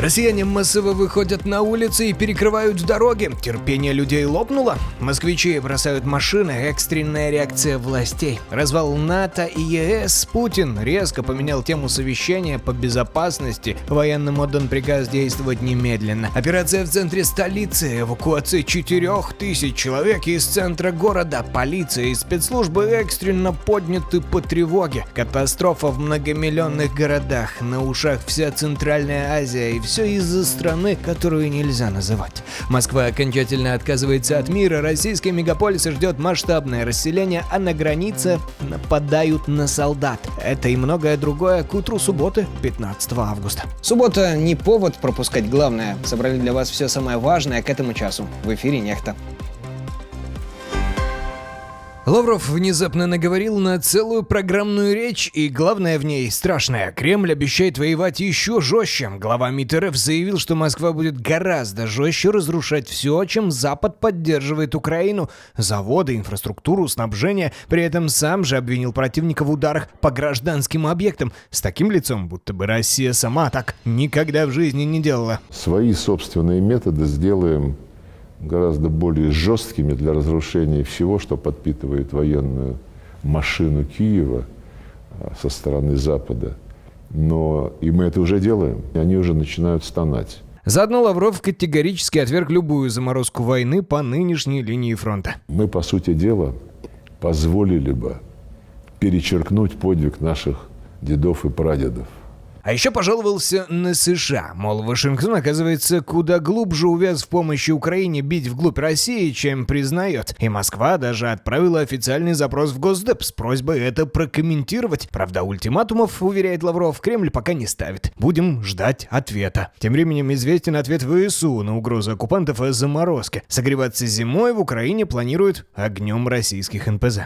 Россияне массово выходят на улицы и перекрывают дороги. Терпение людей лопнуло. Москвичи бросают машины. Экстренная реакция властей. Развал НАТО и ЕС. Путин резко поменял тему совещания по безопасности. Военным отдан приказ действовать немедленно. Операция в центре столицы. Эвакуация 4000 человек из центра города. Полиция и спецслужбы экстренно подняты по тревоге. Катастрофа в многомиллионных городах. На ушах вся Центральная Азия. И все из-за страны, которую нельзя называть. Москва окончательно отказывается от мира, российские мегаполисы ждет масштабное расселение, а на границе нападают на солдат. Это и многое другое к утру субботы, 15 августа. Суббота не повод пропускать главное. Собрали для вас все самое важное к этому часу. В эфире «Нехта». Лавров внезапно наговорил на целую программную речь, и главное в ней страшное. Кремль обещает воевать еще жестче. Глава МИД РФ заявил, что Москва будет гораздо жестче разрушать все, чем Запад поддерживает Украину. Заводы, инфраструктуру, снабжение. При этом сам же обвинил противника в ударах по гражданским объектам. С таким лицом, будто бы Россия сама так никогда в жизни не делала. Свои собственные методы сделаем гораздо более жесткими для разрушения всего, что подпитывает военную машину Киева со стороны Запада. Но и мы это уже делаем, и они уже начинают стонать. Заодно Лавров категорически отверг любую заморозку войны по нынешней линии фронта. Мы, по сути дела, позволили бы перечеркнуть подвиг наших дедов и прадедов. А еще пожаловался на США. Мол, Вашингтон, оказывается, куда глубже увяз в помощи Украине бить вглубь России, чем признает. И Москва даже отправила официальный запрос в Госдеп с просьбой это прокомментировать. Правда, ультиматумов, уверяет Лавров, Кремль пока не ставит. Будем ждать ответа. Тем временем известен ответ ВСУ на угрозу оккупантов о заморозке. Согреваться зимой в Украине планируют огнем российских НПЗ.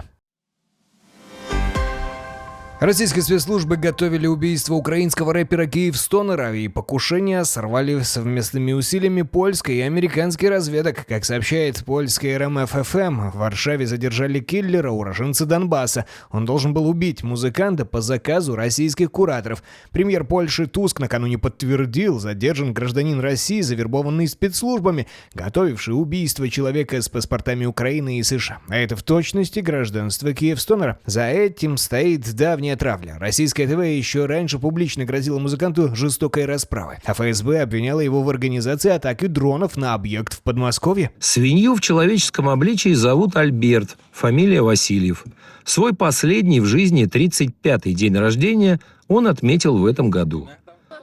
Российские спецслужбы готовили убийство украинского рэпера Киевстонера, и покушение сорвали совместными усилиями польской и американской разведок. Как сообщает польская РМФ-ФМ, в Варшаве задержали киллера, уроженца Донбасса. Он должен был убить музыканта по заказу российских кураторов. Премьер Польши Туск накануне подтвердил, задержан гражданин России, завербованный спецслужбами, готовивший убийство человека с паспортами Украины и США. А это в точности гражданство Киевстонера. За этим стоит давний травля. Российское ТВ еще раньше публично грозило музыканту жестокой расправой, а ФСБ обвиняла его в организации атаки дронов на объект в Подмосковье. Свинью в человеческом обличии зовут Альберт, фамилия Васильев. Свой последний в жизни 35-й день рождения он отметил в этом году.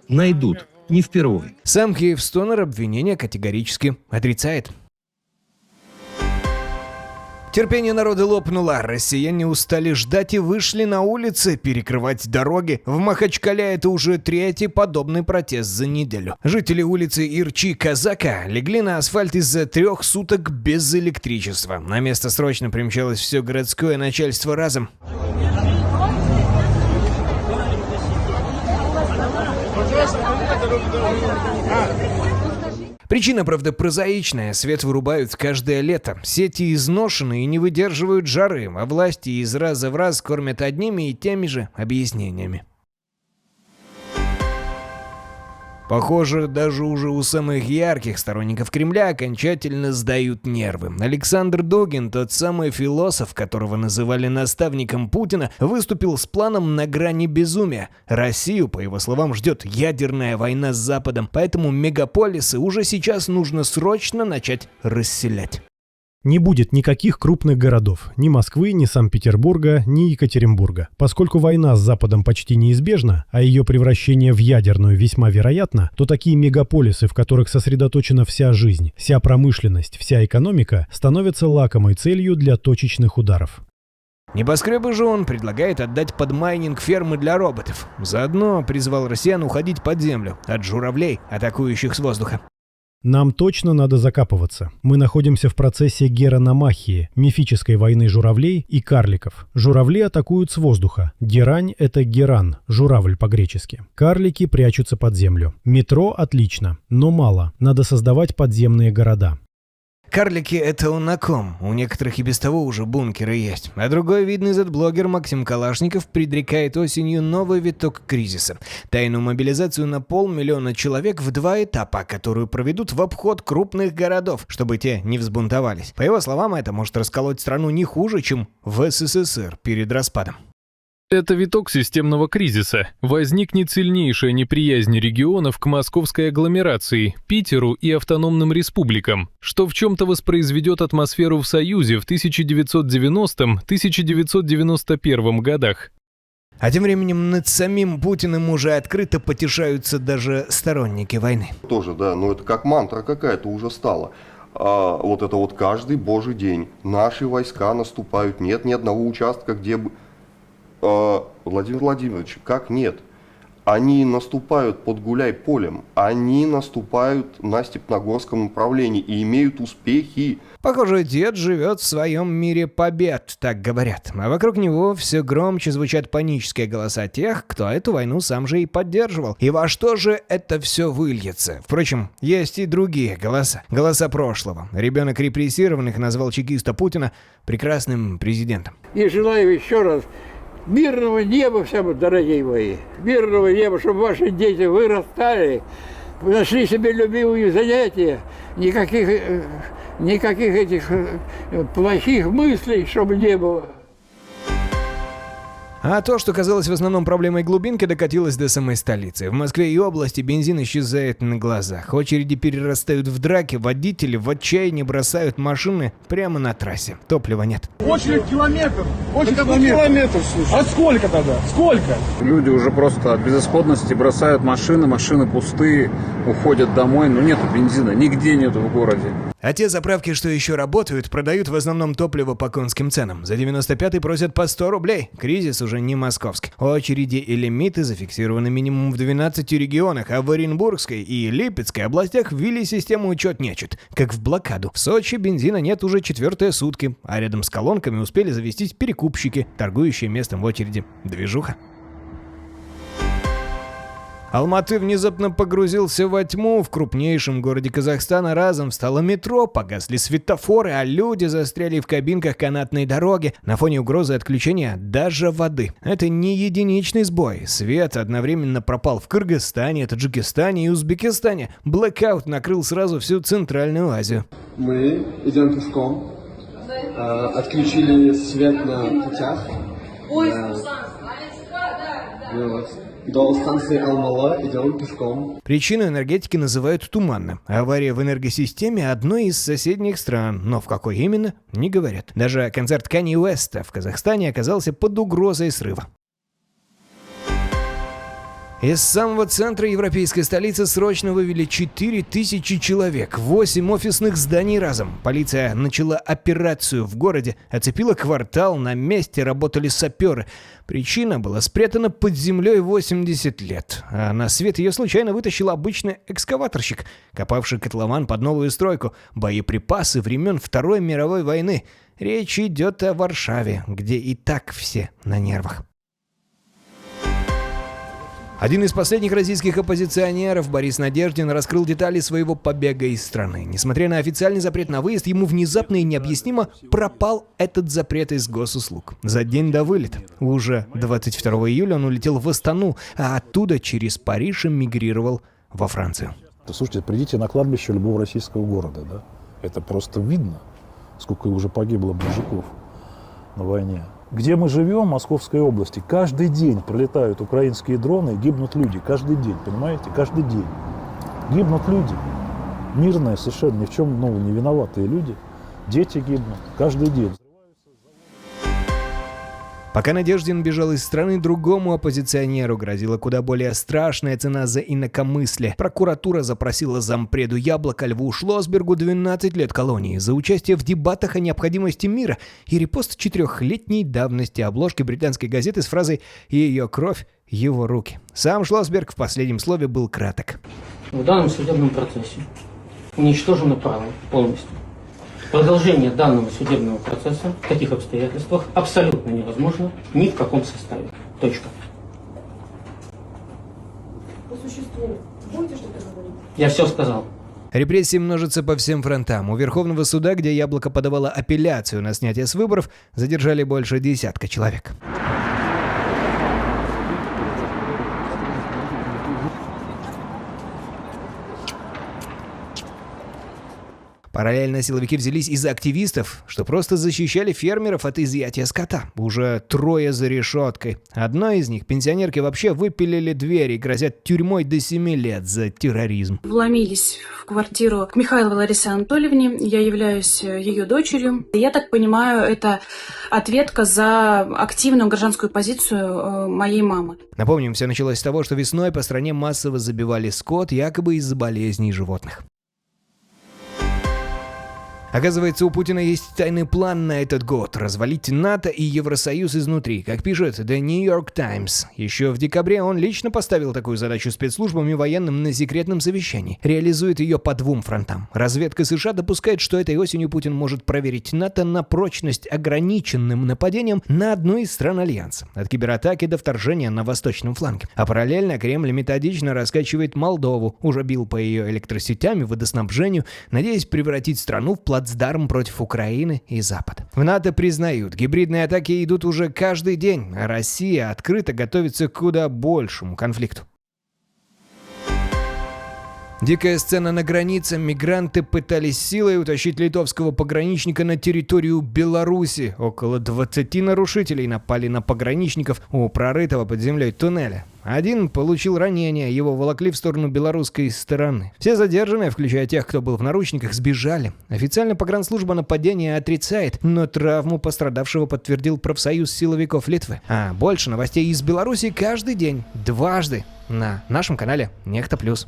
Найдут, не впервые. Сам Киевстонер обвинения категорически отрицает. Терпение народа лопнуло, россияне устали ждать и вышли на улицы перекрывать дороги. В Махачкале это уже третий подобный протест за неделю. Жители улицы Ирчи-Казака легли на асфальт из-за 3 суток без электричества. На место срочно примчалось все городское начальство разом. Причина, правда, прозаичная. Свет вырубают каждое лето. Сети изношены и не выдерживают жары, а власти из раза в раз кормят одними и теми же объяснениями. Похоже, даже уже у самых ярких сторонников Кремля окончательно сдают нервы. Александр Дугин, тот самый философ, которого называли наставником Путина, выступил с планом на грани безумия. Россию, по его словам, ждет ядерная война с Западом, поэтому мегаполисы уже сейчас нужно срочно начать расселять. Не будет никаких крупных городов, ни Москвы, ни Санкт-Петербурга, ни Екатеринбурга. Поскольку война с Западом почти неизбежна, а ее превращение в ядерную весьма вероятно, то такие мегаполисы, в которых сосредоточена вся жизнь, вся промышленность, вся экономика, становятся лакомой целью для точечных ударов. Небоскребы же он предлагает отдать под майнинг фермы для роботов. Заодно призвал россиян уходить под землю от журавлей, атакующих с воздуха. Нам точно надо закапываться. Мы находимся в процессе гераномахии, мифической войны журавлей и карликов. Журавли атакуют с воздуха. Герань – это геран, журавль по-гречески. Карлики прячутся под землю. Метро отлично, но мало. Надо создавать подземные города. Карлики — это он на ком. У некоторых и без того уже бункеры есть. А другой видный Z-блогер Максим Калашников предрекает осенью новый виток кризиса. Тайную мобилизацию на 500 000 человек в 2 этапа, которую проведут в обход крупных городов, чтобы те не взбунтовались. По его словам, это может расколоть страну не хуже, чем в СССР перед распадом. Это виток системного кризиса. Возникнет сильнейшая неприязнь регионов к московской агломерации, Питеру и автономным республикам, что в чем-то воспроизведет атмосферу в Союзе в 1990-1991 годах. А тем временем над самим Путиным уже открыто потешаются даже сторонники войны. Тоже, да, но это как мантра какая-то уже стала. Вот это вот каждый божий день наши войска наступают. Нет ни одного участка, где бы... Владимир Владимирович, как нет? Они наступают под Гуляй-Полем, они наступают на Степногорском направлении и имеют успехи. Похоже, дед живет в своем мире побед, так говорят. А вокруг него все громче звучат панические голоса тех, кто эту войну сам же и поддерживал. И во что же это все выльется? Впрочем, есть и другие голоса. Голоса прошлого. Ребенок репрессированных назвал чекиста Путина прекрасным президентом. И желаю еще раз мирного неба всем, дорогие мои. Мирного неба, чтобы ваши дети вырастали, нашли себе любимые занятия, никаких этих плохих мыслей, чтобы не было. А то, что казалось в основном проблемой глубинки, докатилось до самой столицы. В Москве и области бензин исчезает на глазах. Очереди перерастают в драки, водители в отчаянии бросают машины прямо на трассе. Топлива нет. Очередь километров. Очередь километров, слушай. А сколько тогда? Сколько? Люди уже просто от безысходности бросают машины, машины пустые, уходят домой, но нету бензина, нигде нету в городе. А те заправки, что еще работают, продают в основном топливо по конским ценам. За 95-й просят по 100 рублей. Кризис уже не московский. Очереди и лимиты зафиксированы минимум в 12 регионах, а в Оренбургской и Липецкой областях ввели систему учет-нечет, как в блокаду. В Сочи бензина нет уже 4-е сутки, а рядом с колонками успели завестись перекупщики, торгующие местом в очереди. Движуха. Алматы внезапно погрузился во тьму. В крупнейшем городе Казахстана разом встало метро, погасли светофоры, а люди застряли в кабинках канатной дороги на фоне угрозы отключения даже воды. Это не единичный сбой. Свет одновременно пропал в Кыргызстане, Таджикистане и Узбекистане. Блэкаут накрыл сразу всю Центральную Азию. Мы идем пешком, отключили свет на путях. До станции Алмала идем пешком. Причину энергетики называют туманно. Авария в энергосистеме одной из соседних стран, но в какой именно, не говорят. Даже концерт Канье Уэста в Казахстане оказался под угрозой срыва. Из самого центра европейской столицы срочно вывели 4000 человек, 8 офисных зданий разом. Полиция начала операцию в городе, оцепила квартал, на месте работали саперы. Причина была спрятана под землей 80 лет, а на свет ее случайно вытащил обычный экскаваторщик, копавший котлован под новую стройку, боеприпасы времен Второй мировой войны. Речь идет о Варшаве, где и так все на нервах. Один из последних российских оппозиционеров, Борис Надеждин, раскрыл детали своего побега из страны. Несмотря на официальный запрет на выезд, ему внезапно и необъяснимо пропал этот запрет из госуслуг. За день до вылета. Уже 22 июля он улетел в Астану, а оттуда через Париж эмигрировал во Францию. Слушайте, придите на кладбище любого российского города, да? Это просто видно, сколько уже погибло мужиков на войне. Где мы живем, в Московской области, каждый день пролетают украинские дроны и гибнут люди. Каждый день, понимаете? Каждый день. Гибнут люди. Мирные, совершенно ни в чем не виноватые люди. Дети гибнут. Каждый день. Пока Надеждин бежал из страны, другому оппозиционеру грозила куда более страшная цена за инакомыслие. Прокуратура запросила зампреду «Яблоко» Льву Шлосбергу 12 лет колонии за участие в дебатах о необходимости мира и репост 4-летней давности обложки британской газеты с фразой «Ее кровь, его руки». Сам Шлосберг в последнем слове был краток. В данном судебном процессе уничтожено право полностью. Продолжение данного судебного процесса в таких обстоятельствах абсолютно невозможно ни в каком составе. Точка. По существу будете что-то говорить? Я все сказал. Репрессии множатся по всем фронтам. У Верховного суда, где Яблоко подавало апелляцию на снятие с выборов, задержали больше десятка человек. Параллельно силовики взялись из-за активистов, что просто защищали фермеров от изъятия скота. Уже 3 за решеткой. Одной из них пенсионерки вообще выпилили дверь и грозят тюрьмой до 7 лет за терроризм. Вломились в квартиру к Михайловой Ларисе Анатольевне. Я являюсь ее дочерью. Я так понимаю, это ответка за активную гражданскую позицию моей мамы. Напомним, все началось с того, что весной по стране массово забивали скот, якобы из-за болезней животных. Оказывается, у Путина есть тайный план на этот год – развалить НАТО и Евросоюз изнутри. Как пишет The New York Times, еще в декабре он лично поставил такую задачу спецслужбам и военным на секретном совещании. Реализует ее по 2 фронтам. Разведка США допускает, что этой осенью Путин может проверить НАТО на прочность ограниченным нападением на одну из стран Альянса. От кибератаки до вторжения на восточном фланге. А параллельно Кремль методично раскачивает Молдову, уже бил по ее электросетям и водоснабжению, надеясь превратить страну в плацдарм против Украины и Запада. В НАТО признают, гибридные атаки идут уже каждый день, а Россия открыто готовится к куда большему конфликту. Дикая сцена на границе. Мигранты пытались силой утащить литовского пограничника на территорию Беларуси. Около 20 нарушителей напали на пограничников у прорытого под землей туннеля. Один получил ранение, его волокли в сторону белорусской стороны. Все задержанные, включая тех, кто был в наручниках, сбежали. Официально погранслужба нападение отрицает, но травму пострадавшего подтвердил профсоюз силовиков Литвы. А больше новостей из Беларуси каждый день, дважды на нашем канале Нехта Плюс.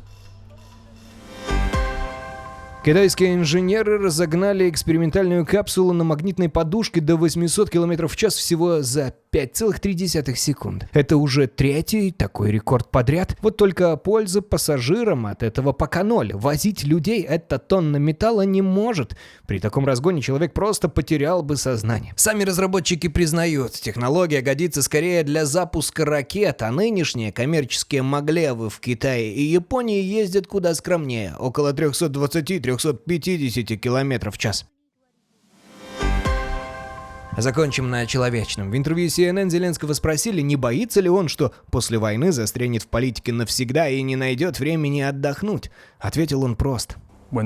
Китайские инженеры разогнали экспериментальную капсулу на магнитной подушке до 800 км в час всего за 5,3 секунды. Это уже 3-й такой рекорд подряд. Вот только пользы пассажирам от этого пока 0. Возить людей эта тонна металла не может. При таком разгоне человек просто потерял бы сознание. Сами разработчики признают, технология годится скорее для запуска ракет, а нынешние коммерческие маглевы в Китае и Японии ездят куда скромнее, около 320-350 км в час. Закончим на человечном. В интервью CNN Зеленского спросили, не боится ли он, что после войны застрянет в политике навсегда и не найдет времени отдохнуть. Ответил он просто. Вы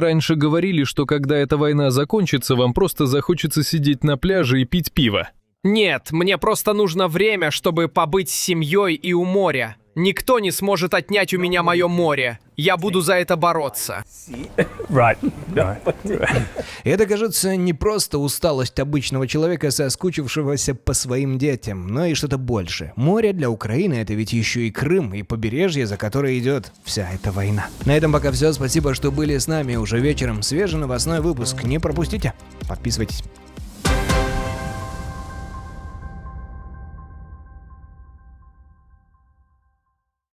раньше говорили, что когда эта война закончится, вам просто захочется сидеть на пляже и пить пиво. Нет, мне просто нужно время, чтобы побыть с семьей и у моря. Никто не сможет отнять у меня мое море. Я буду за это бороться. Это, кажется, не просто усталость обычного человека, соскучившегося по своим детям, но и что-то большее. Море для Украины — это ведь еще и Крым, и побережье, за которое идет вся эта война. На этом пока все. Спасибо, что были с нами. Уже вечером свежий новостной выпуск. Не пропустите. Подписывайтесь.